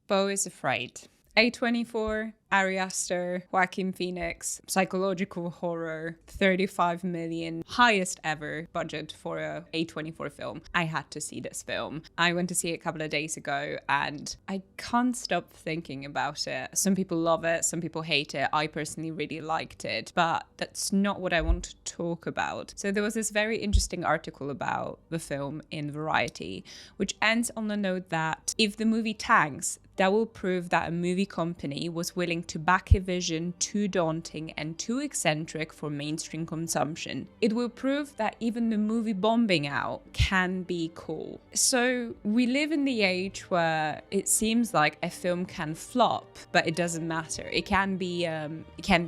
Beau is Afraid. A24, Ari Aster, Joaquin Phoenix, psychological horror, 35 million, highest ever budget for a A24 film. I had to see this film. I went to see it a couple of days ago and I can't stop thinking about it. Some people love it, some people hate it. I personally really liked it, but that's not what I want to talk about. So there was this very interesting article about the film in Variety, which ends on the note that if the movie tanks, that will prove that a movie company was willing to back a vision too daunting and too eccentric for mainstream consumption. It will prove that even the movie bombing out can be cool. So we live in the age where it seems like a film can flop, but it doesn't matter. It can be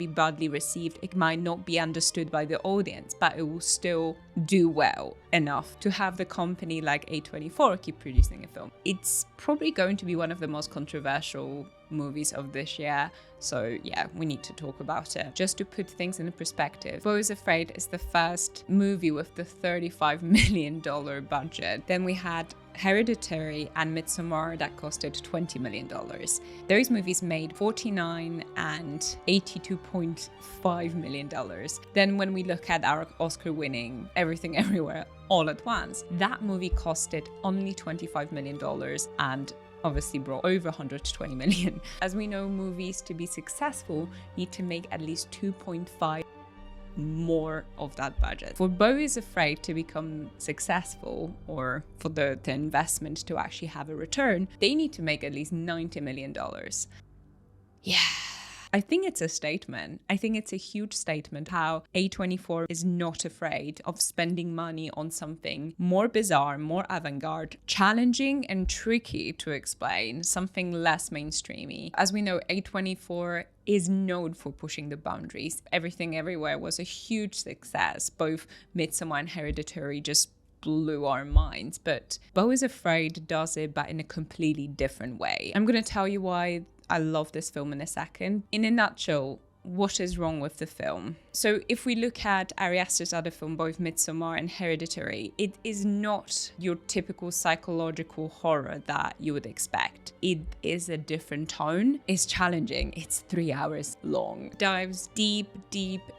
badly received. It might not be understood by the audience, but it will still do well enough to have the company like A24 keep producing a film. It's probably going to be one of the most controversial movies of this year, so yeah, we need to talk about it. Just to put things in perspective, Beau is Afraid is the first movie with the $35 million budget. Then we had Hereditary and Midsommar that costed $20 million. Those movies made $49 and $82.5 million. Then when we look at our Oscar-winning Everything Everywhere All at Once, that movie costed only $25 million and obviously brought over 120 million. As we know, movies to be successful need to make at least 2.5 more of that budget. For Beau is Afraid to become successful, or for the investment to actually have a return, they need to make at least $90 million. Yeah. I think it's a statement. I think it's a huge statement how A24 is not afraid of spending money on something more bizarre, more avant-garde, challenging and tricky to explain, something less mainstreamy. As we know, A24 is known for pushing the boundaries. Everything Everywhere was a huge success. Both Midsommar and Hereditary just blew our minds, but Beau is Afraid does it, but in a completely different way. I'm going to tell you why I love this film in a second. In a nutshell, what is wrong with the film? So if we look at Ari Aster's other film, both Midsommar and Hereditary, it is not your typical psychological horror that you would expect. It is a different tone. It's challenging. It's 3 hours long. Dives deep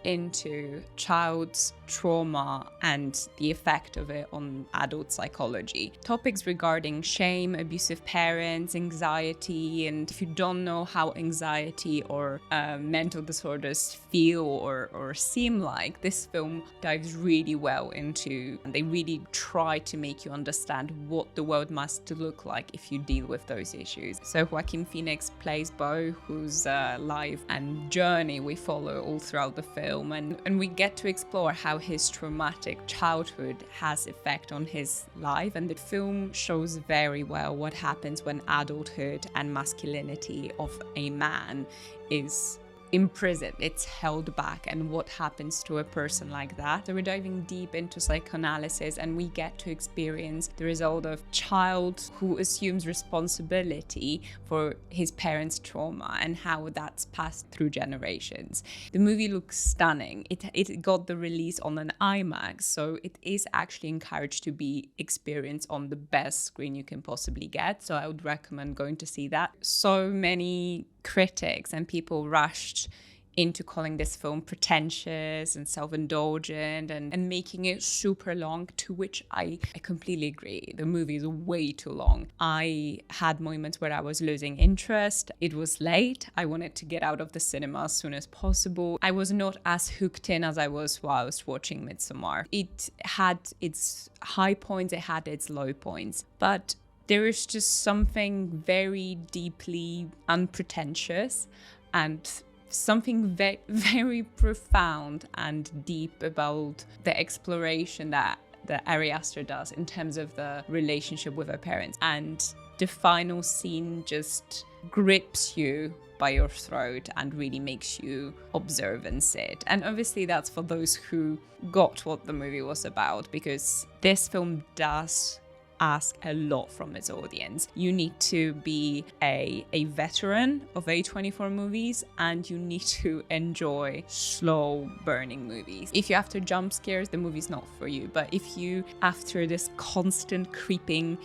into child's trauma and the effect of it on adult psychology. Topics regarding shame, abusive parents, anxiety, and if you don't know how anxiety or mental disorders feel or seem like, this film dives really well into, and they really try to make you understand what the world must look like if you deal with those issues. So Joaquin Phoenix plays Beau, whose life and journey we follow all throughout the film, and we get to explore how his traumatic childhood has effect on his life, and the film shows very well what happens when adulthood and masculinity of a man is imprisoned, it's held back, and what happens to a person like that. So we're diving deep into psychoanalysis, and we get to experience the result of a child who assumes responsibility for his parents' trauma and how that's passed through generations. The movie looks stunning. It got the release on an IMAX, so it is actually encouraged to be experienced on the best screen you can possibly get. So I would recommend going to see that. So many critics and people rushed into calling this film pretentious and self-indulgent and making it super long, to which I completely agree. The movie is way too long. I had moments where I was losing interest. It was late. I wanted to get out of the cinema as soon as possible. I was not as hooked in as I was while I was watching Midsommar. It had its high points, it had its low points, but there is just something very deeply unpretentious and something very profound and deep about the exploration that Ari Aster does in terms of the relationship with her parents. And the final scene just grips you by your throat and really makes you observe and sit. And obviously that's for those who got what the movie was about, because this film does ask a lot from its audience. You need to be a veteran of A24 movies, and you need to enjoy slow burning movies. If you're after jump scares, the movie's not for you. But if you after this constant creeping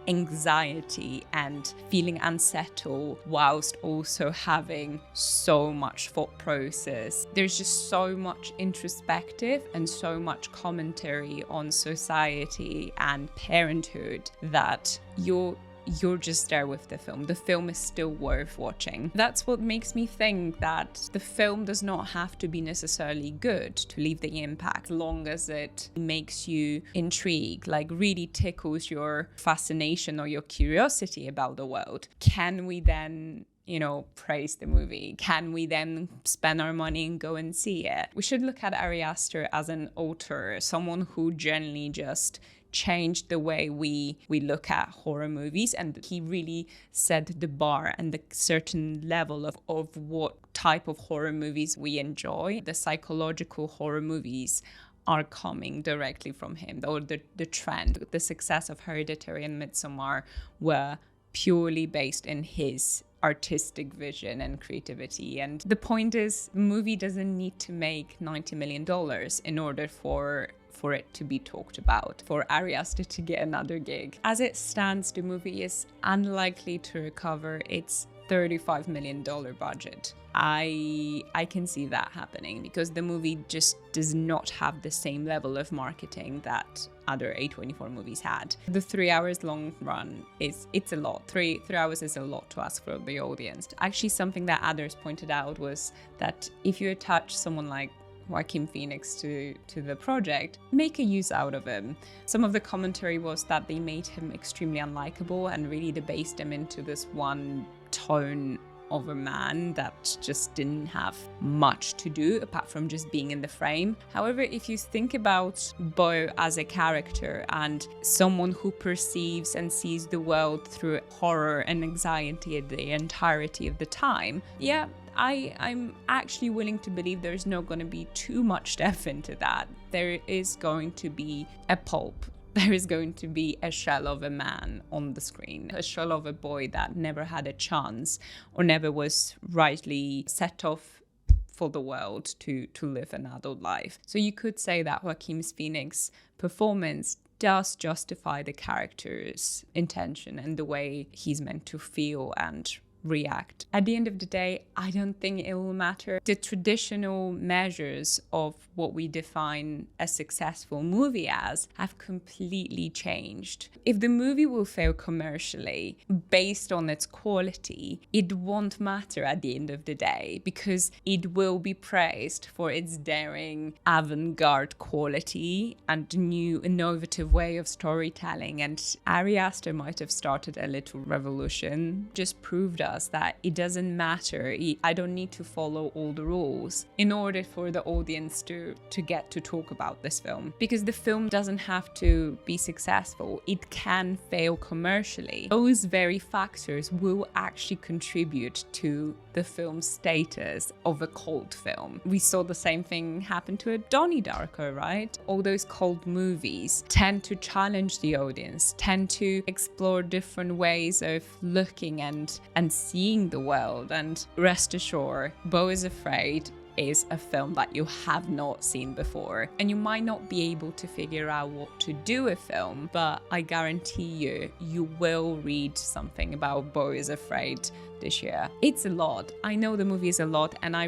anxiety and feeling unsettled whilst also having so much thought process. There's just so much introspective and so much commentary on society and parenthood that you're just there with the film. The film is still worth watching. That's what makes me think that the film does not have to be necessarily good to leave the impact, as long as it makes you intrigued, like really tickles your fascination or your curiosity about the world. Can we then praise the movie? Can we then spend our money and go and see it? We should look at Ari Aster as an author, someone who generally just changed the way we look at horror movies, and he really set the bar and the certain level of what type of horror movies we enjoy. The psychological horror movies are coming directly from him, or the trend. The success of Hereditary and Midsommar were purely based in his artistic vision and creativity. And the point is, the movie doesn't need to make $90 million in order for it to be talked about, for Ari Aster to get another gig. As it stands, the movie is unlikely to recover its $35 million budget. I can see that happening because the movie just does not have the same level of marketing that other A24 movies had. The 3 hours long run it's a lot. Three hours is a lot to ask for the audience. Actually, something that others pointed out was that if you attach someone like Joaquin Phoenix to the project, make a use out of him. Some of the commentary was that they made him extremely unlikable and really debased him into this one tone of a man that just didn't have much to do apart from just being in the frame. However, if you think about Beau as a character and someone who perceives and sees the world through horror and anxiety the entirety of the time, yeah, I'm actually willing to believe there's not going to be too much depth into that. There is going to be a pulp. There is going to be a shell of a man on the screen, a shell of a boy that never had a chance or never was rightly set off for the world to live an adult life. So you could say that Joaquin Phoenix's performance does justify the character's intention and the way he's meant to feel and react. At the end of the day, I don't think it will matter. The traditional measures of what we define a successful movie as have completely changed. If the movie will fail commercially based on its quality, it won't matter at the end of the day because it will be praised for its daring avant-garde quality and new innovative way of storytelling. And Ari Aster might have started a little revolution, just proved us that it doesn't matter. I don't need to follow all the rules in order for the audience to get to talk about this film, because the film doesn't have to be successful. It can fail commercially. Those very factors will actually contribute to the film's status of a cult film. We saw the same thing happen to a Donnie Darko, right? All those cult movies tend to challenge the audience, tend to explore different ways of looking and seeing the world. And rest assured, Beau is Afraid is a film that you have not seen before, and you might not be able to figure out what to do with film, but I guarantee you will read something about Beau is Afraid this year. It's a lot. I know the movie is a lot, and I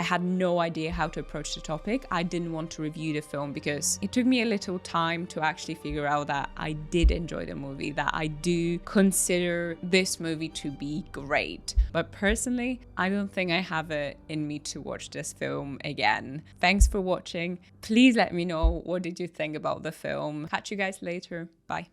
had no idea how to approach the topic. I didn't want to review the film because it took me a little time to actually figure out that I did enjoy the movie, that I do consider this movie to be great. But personally, I don't think I have it in me to watch this film again. Thanks for watching. Please let me know what did you think about the film. Catch you guys later. Bye.